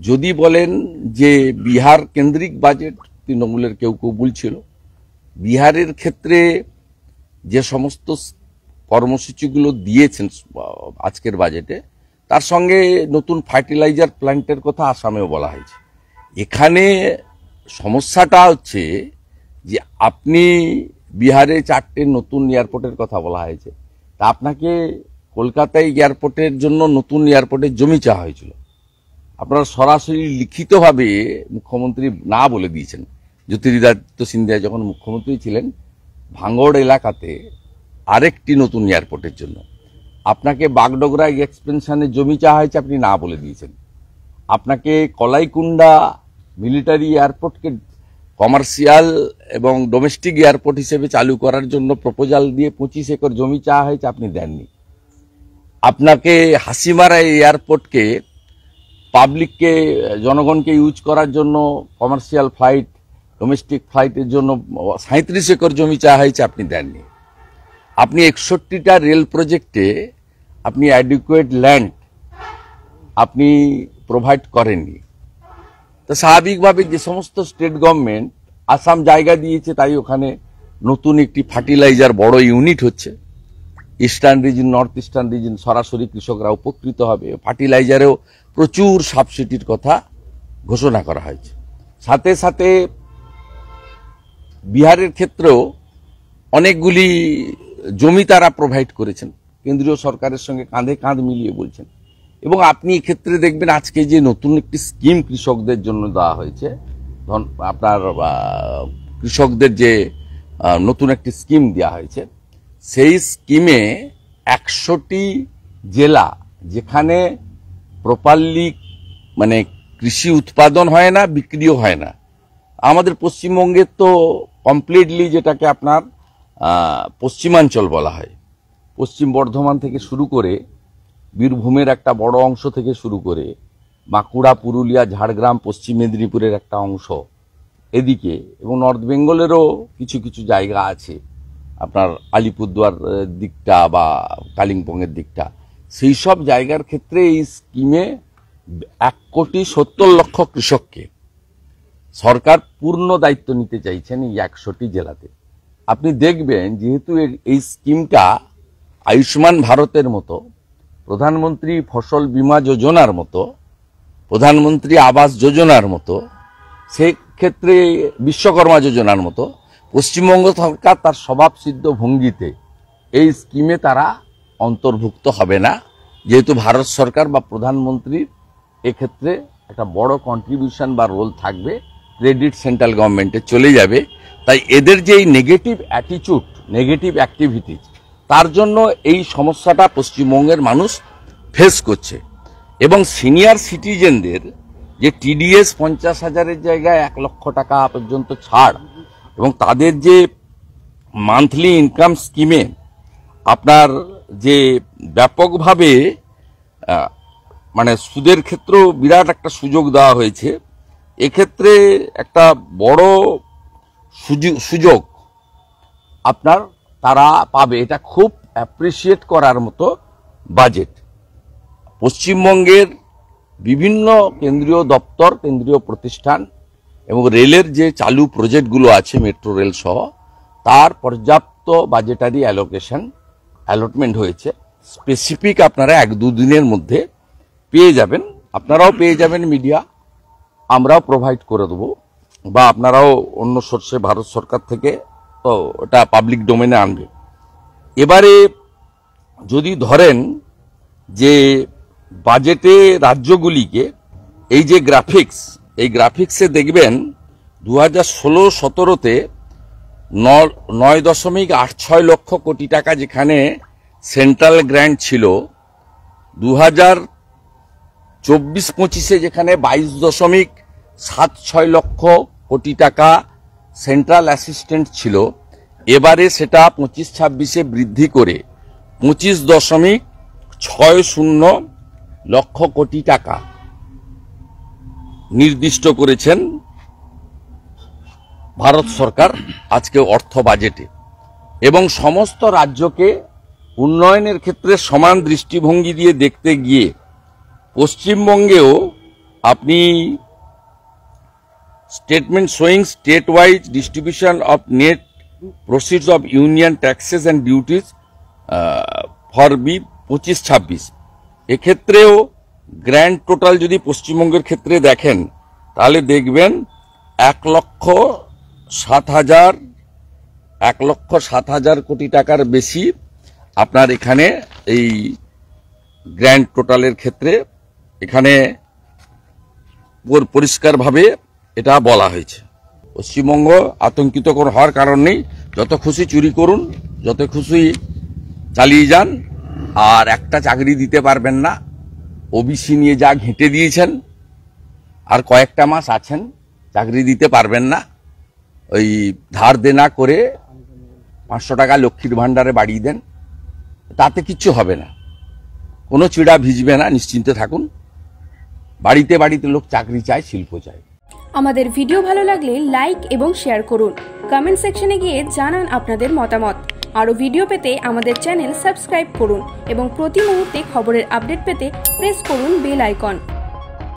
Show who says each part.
Speaker 1: যদি বলেন যে বিহার কেন্দ্রিক বাজেট, তৃণমূলের কেউ কেউ বলছিল বিহারের ক্ষেত্রে যে সমস্ত কর্মসূচিগুলো দিয়েছেন আজকের বাজেটে, তার সঙ্গে নতুন ফার্টিলাইজার প্ল্যান্টের কথা আসামেও বলা হয়েছে। এখানে সমস্যাটা হচ্ছে যে আপনি বিহারে 4টে নতুন এয়ারপোর্টের কথা বলা হয়েছে, তা আপনাকে কলকাতায় এয়ারপোর্টের জন্য নতুন এয়ারপোর্টের জমি চাওয়া হয়েছিল। আপনারা সরাসরি লিখিতভাবে মুখ্যমন্ত্রী না বলে দিয়েছেন। জ্যোতিরাদিত্য সিন্ধিয়া যখন মুখ্যমন্ত্রী ছিলেন, ভাঙড় এলাকাতে আরেকটি নতুন এয়ারপোর্টের জন্য আপনাকে বাগডোগরা এক্সপেনশনের জমি চাওয়া হয়েছে, আপনি না বলে দিয়েছেন। আপনাকে কলাইকুণ্ডা মিলিটারি এয়ারপোর্টকে কমার্শিয়াল এবং ডোমেস্টিক এয়ারপোর্ট হিসেবে চালু করার জন্য প্রপোজাল দিয়ে 25 একর জমি চাওয়া হয়েছে, আপনি দেননি। আপনাকে হাসিমারা এয়ারপোর্টকে পাবলিককে, জনগণকে ইউজ করার জন্য কমার্শিয়াল ফ্লাইট, ডোমেস্টিক ফ্লাইটের জন্য 37 একর জমি চাওয়া হয়েছে, আপনি দেননি। আপনি 61টা রেল প্রজেক্টে আপনি অ্যাডিকুয়েট ল্যান্ড আপনি প্রোভাইড করেননি। তো স্বাভাবিকভাবে যে সমস্ত স্টেট গভর্নমেন্ট আসাম জায়গা দিয়েছে, তাই ওখানে নতুন একটি ফার্টিলাইজার বড় ইউনিট হচ্ছে। Eastern reason, north eastern reason সরাসরি কৃষকরা উপকৃত হবে। ফার্টিলাইজারেও প্রচুর সাবসিডির কথা ঘোষণা করা হয়েছে। সাথে সাথে বিহারের ক্ষেত্রেও অনেকগুলি জমি তারা প্রোভাইড করেছেন, কেন্দ্রীয় সরকারের সঙ্গে কাঁধে কাঁধ মিলিয়ে বলছেন। এবং আপনি এক্ষেত্রে দেখবেন আজকে যে নতুন একটি স্কিম কৃষকদের জন্য দেওয়া হয়েছে, আপনার কৃষকদের যে নতুন একটি স্কিম দেওয়া হয়েছে, সেই স্কিমে 100টি জেলা যেখানে প্রপারলি মানে কৃষি উৎপাদন হয় না, বিক্রিও হয় না। আমাদের পশ্চিমবঙ্গের তো কমপ্লিটলি যেটাকে আপনার পশ্চিমাঞ্চল বলা হয়, পশ্চিম বর্ধমান থেকে শুরু করে বীরভূমের একটা বড় অংশ থেকে শুরু করে বাঁকুড়া, পুরুলিয়া, ঝাড়গ্রাম, পশ্চিম মেদিনীপুরের একটা অংশ এদিকে, এবং নর্থ বেঙ্গলেরও কিছু কিছু জায়গা আছে, আপনার আলিপুরদুয়ার দিকটা বা কালিম্পংয়ের দিকটা। সেই সব জায়গার ক্ষেত্রে এই স্কিমে 1,70,00,000 কৃষককে সরকার পূর্ণ দায়িত্ব নিতে চাইছেন এই 100টি জেলাতে। আপনি দেখবেন যেহেতু এই স্কিমটা আয়ুষ্মান ভারতের মতো, প্রধানমন্ত্রী ফসল বীমা যোজনার মতো, প্রধানমন্ত্রী আবাস যোজনার মতো, সেক্ষেত্রে বিশ্বকর্মা যোজনার মতো, পশ্চিমবঙ্গ সরকার তার স্বভাবসিদ্ধ ভঙ্গিতে এই স্কিমে তারা অন্তর্ভুক্ত হবে না, যেহেতু ভারত সরকার বা প্রধানমন্ত্রীর এক্ষেত্রে একটা বড় কন্ট্রিবিউশন বা রোল থাকবে, ক্রেডিট সেন্ট্রাল গভর্নমেন্টে চলে যাবে। তাই এদের যে এই নেগেটিভ অ্যাটিচিউড, নেগেটিভ অ্যাক্টিভিটিস, তার জন্য এই সমস্যাটা পশ্চিমবঙ্গের মানুষ ফেস করছে। এবং সিনিয়র সিটিজেনদের যে টিডিএস 50,000-এর জায়গায় 1 লক্ষ টাকা পর্যন্ত ছাড়, এবং তাদের যে মান্থলি ইনকাম স্কিমে আপনার যে ব্যাপকভাবে মানে সুদের ক্ষেত্রেও বিরাট একটা সুযোগ দেওয়া হয়েছে, এক্ষেত্রে একটা বড় সুযোগ আপনার তারা পাবে। এটা খুব অ্যাপ্রিসিয়েট করার মতো বাজেট। পশ্চিমবঙ্গের বিভিন্ন কেন্দ্রীয় দপ্তর, কেন্দ্রীয় প্রতিষ্ঠান এবং রেলের যে চালু প্রজেক্টগুলো আছে, মেট্রো রেল সহ, তার পর্যাপ্ত বাজেটারি অ্যালটমেন্ট হয়েছে। স্পেসিফিক আপনারা 1-2 দিনের মধ্যে পেয়ে যাবেন, আপনারাও পেয়ে যাবেন, মিডিয়া আমরাও প্রোভাইড করে দেবো, বা আপনারাও অন্য সোর্সে ভারত সরকার থেকে তো ওটা পাবলিক ডোমেনে আনবে। এবারে যদি ধরেন যে বাজেটে রাজ্যগুলিকে এই যে গ্রাফিক্স, এই গ্রাফিক্সে দেখবেন 2016-17-তে 9.86 লক্ষ কোটি টাকা যেখানে সেন্ট্রাল গ্র্যান্ট ছিল, 2024-25-এ যেখানে 22.76 লক্ষ কোটি টাকা সেন্ট্রাল অ্যাসিস্ট্যান্ট ছিল, এবারে সেটা 25-26-এ বৃদ্ধি করে 25.60 লক্ষ কোটি টাকা নির্দিষ্ট করেছেন ভারত সরকার আজকে অর্থ বাজেটে। এবং সমস্ত রাজ্যকে উন্নয়নের ক্ষেত্রে সমান দৃষ্টিভঙ্গি দিয়ে দেখতে গিয়ে পশ্চিমবঙ্গেও আপনি statement showing state wise distribution of net proceeds of union taxes and duties for B 25-26, এক্ষেত্রেও গ্র্যান্ড টোটাল যদি পশ্চিমবঙ্গের ক্ষেত্রে দেখেন তাহলে দেখবেন 1,07,000 কোটি টাকার বেশি আপনার এখানে এই গ্র্যান্ড টোটালের ক্ষেত্রে এখানে পরিষ্কারভাবে এটা বলা হয়েছে। পশ্চিমবঙ্গ আতঙ্কিত হওয়ার কারণ নেই, যত খুশি চুরি করুন, যত খুশি চালিয়ে যান, আর একটা চাকরি দিতে পারবেন না। ওবিসি নিয়ে যা ঘেঁটে দিয়েছেন, আর কয়েকটা মাস আছেন, চাকরি দিতে পারবেন না। ওই ধার দেনা করে 500 টাকা লক্ষ্মীর ভাণ্ডারে বাড়িয়ে দেন, তাতে কিচ্ছু হবে না, কোনো চিড়া ভিজবে না, নিশ্চিন্তে থাকুন। বাড়িতে বাড়িতে লোক চাকরি চায়, শিল্প চায়।
Speaker 2: আমাদের ভিডিও ভালো লাগলে লাইক এবং শেয়ার করুন। কমেন্ট সেকশনে গিয়ে জানান আপনাদের মতামত। আরও ভিডিও পেতে আমাদের চ্যানেল সাবস্ক্রাইব করুন এবং প্রতি মুহূর্তে খবরের আপডেট পেতে প্রেস করুন বেল আইকন।